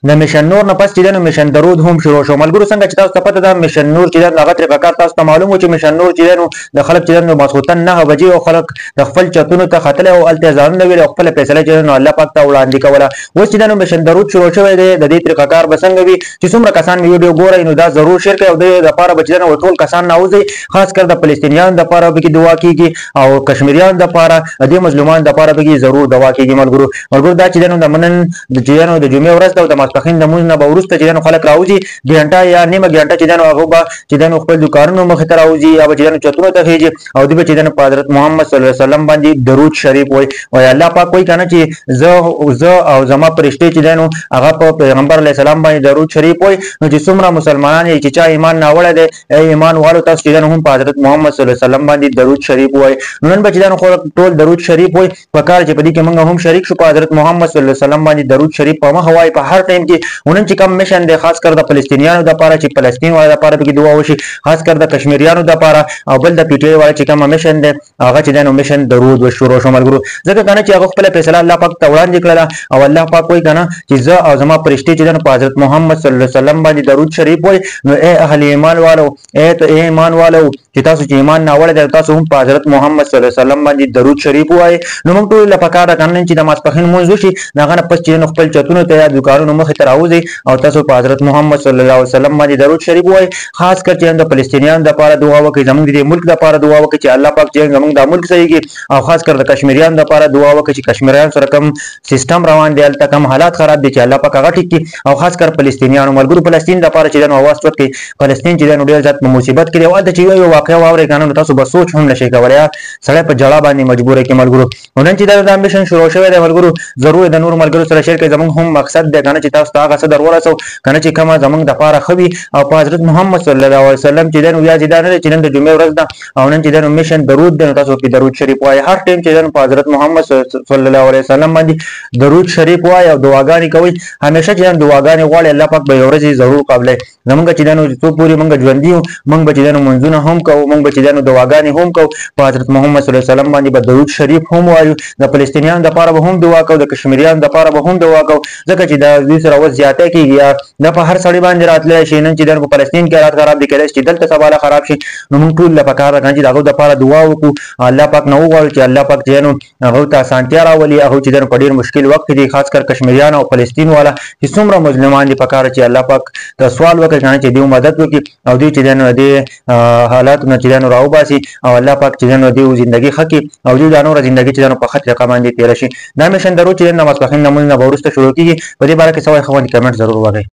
د میشن نور نه پس چې د میشن درود هم شروع شو. ملګرو څنګه چې تاسو ته پته ده میشن نور چې د هغه طریقه تاسو ته معلوم و چې میشن نور چې د خلک چې د ماسخوتن 9 بجې او خلک د خپل چتونو ته خطل او التزام ویل او خپل فیصله چې نو الله پاک ته وړاندې کوله. اوس چې د میشن درود شروع شوی دی د دې طریقه کار بسنګ وي چې څومره کسان ویډیو ګوري نو دا ضرور شیر کړئ او د لپاره بچی نه ټول کسان ناوځي خاص کر د فلسطینیانو د لپاره به دعا کیږي او کشمیریانو د لپاره د مظلومان د لپاره به ضرور دعا کیږي. ملګرو دا چې د منن د جنو د جمعې ورځ او د ماسپخین د مونږ نه ورسته چې نو خلک راوځي ګنټه یا نیمه ګنټه چې نو هغه به چې نو خپل دکانونو مخ ته راوځي یا چې نو چتونو ته خېږي او د چې نو حضرت محمد صلی الله علیه وسلم باندې درود شریف وای او الله پاک کوئی کنه چې زه او زما پرشته چې نو هغه په پیغمبر علیه السلام باندې درود شریف وای نو چې څومره مسلمانان چې چا ایمان ناوړه دي ایمان والو تاسو چې نو هم په حضرت محمد صلی الله علیه وسلم باندې درود شریف وای نن به چې نو ټول درود شریف وای په کار چې په دې کې موږ هم شریک شو په حضرت محمد صلی الله علیه وسلم باندې درود شریف په مخ وای په هر ټیم کې ونن چې کوم میشن دی خاص کر د فلسطینیانو د لپاره چې فلسطین والو د لپاره به دعا وشي خاص کر د کشمیریانو د لپاره او بل د پی ټی آی والو چې کوم میشن دی هغه چې د میشن درود و شروع شو. ملګرو ځکه کنه چې هغه خپل فیصله الله پاک ته وړاندې کړله او الله پاک کوئی کنه چې زه او زما پرشتي چې د حضرت محمد صلی الله علیه وسلم باندې درود شریف وای نو اے اهل ایمان والو اے ایمان والو چې تاسو چې ایمان ناوړه دي تاسو هم په حضرت محمد صلی الله علیه وسلم باندې درود شریف وای نو موږ ټول لپاره کار کنه چې د ماسپخین مونږ وشي داغه نه پس چې خپل چتونو ته یا دکانونو مخ ته راوځي او تاسو په حضرت محمد صلی الله علیه وسلم باندې درود شریف وای خاص کر چې د فلسطینیانو د لپاره دعا وکړي زموږ د ملک د لپاره دعا وکړي چې الله پاک چې زموږ د ملک صحیح کړي او خاص کر د کشمیریانو د لپاره دعا وکړي چې کشمیریان سره کوم سیستم روان دی الته کوم حالات خراب دي چې الله پاک هغه ټیک کړي او خاص کر فلسطینیانو ملګرو فلسطین د لپاره چې د اواز ورکړي فلسطین چې د ډېر ځات مصیبت کې او د چې یو واقعا واوري کنه تاسو به سوچ هم نشئ کولای سړی په جړه باندې مجبور کې ملګرو نن چې د امبیشن شروع شوی دی ملګرو ضرور د نور ملګرو سره شیر کړئ زموږ هم مقصد دی کنه چې تاسو ته هغه څه درورسو کنه چې کومه زموږ د لپاره خوي او په حضرت محمد صلی الله علیه وسلم چې د یا چې د نه چې نن د جمعې ورځ ده او نن چې د میشن درود دی تاسو په درود شریف وای هر ټیم چې په حضرت محمد صلی الله علیه وسلم باندې درود شریف وای او دعاګانې کوي همیشه چې دعاګانې غواړي الله پاک به یو ورځ ضرور قبلې زمونږ چې دنو څو پوری مونږ ژوند دیو مونږ به چې دنو منځونه هم کوو مونږ به چې دنو دعاګانې هم کوو په حضرت محمد صلی الله علیه وسلم باندې به درود شریف هم وایو د فلسطینیانو لپاره به هم دعا کوو د کشمیریانو لپاره به هم دعا کوو ځکه چې د دې سره وځ زیاته کیږي د په هر سړی باندې راتللی شي نن چې د فلسطین کې حالات خراب دي کله چې دلته سباله خراب شي نو موږ ټول لپاره کار کوي چې دغه لپاره دعا وکړو الله پاک نو وغواړو چې الله پاک جنو هغه ته اسانتیا راولي هغه چې د په ډیر مشکل وخت کې خاص کر کشمیریان او فلسطین والا چې څومره مظلومان دي په کار چې الله پاک ته سوال وکړي چې دیو مدد وکړي او دې چې د حالات نه چې راو باسي او الله پاک چې دیو ژوندۍ خکې او دې د نور ژوندۍ چې په خط رقم باندې تیر شي دا میشن درو چې نماز پخین نمونه ورسته شروع کیږي په دې باره کې سوال خو کمنټ ضرور وکړئ.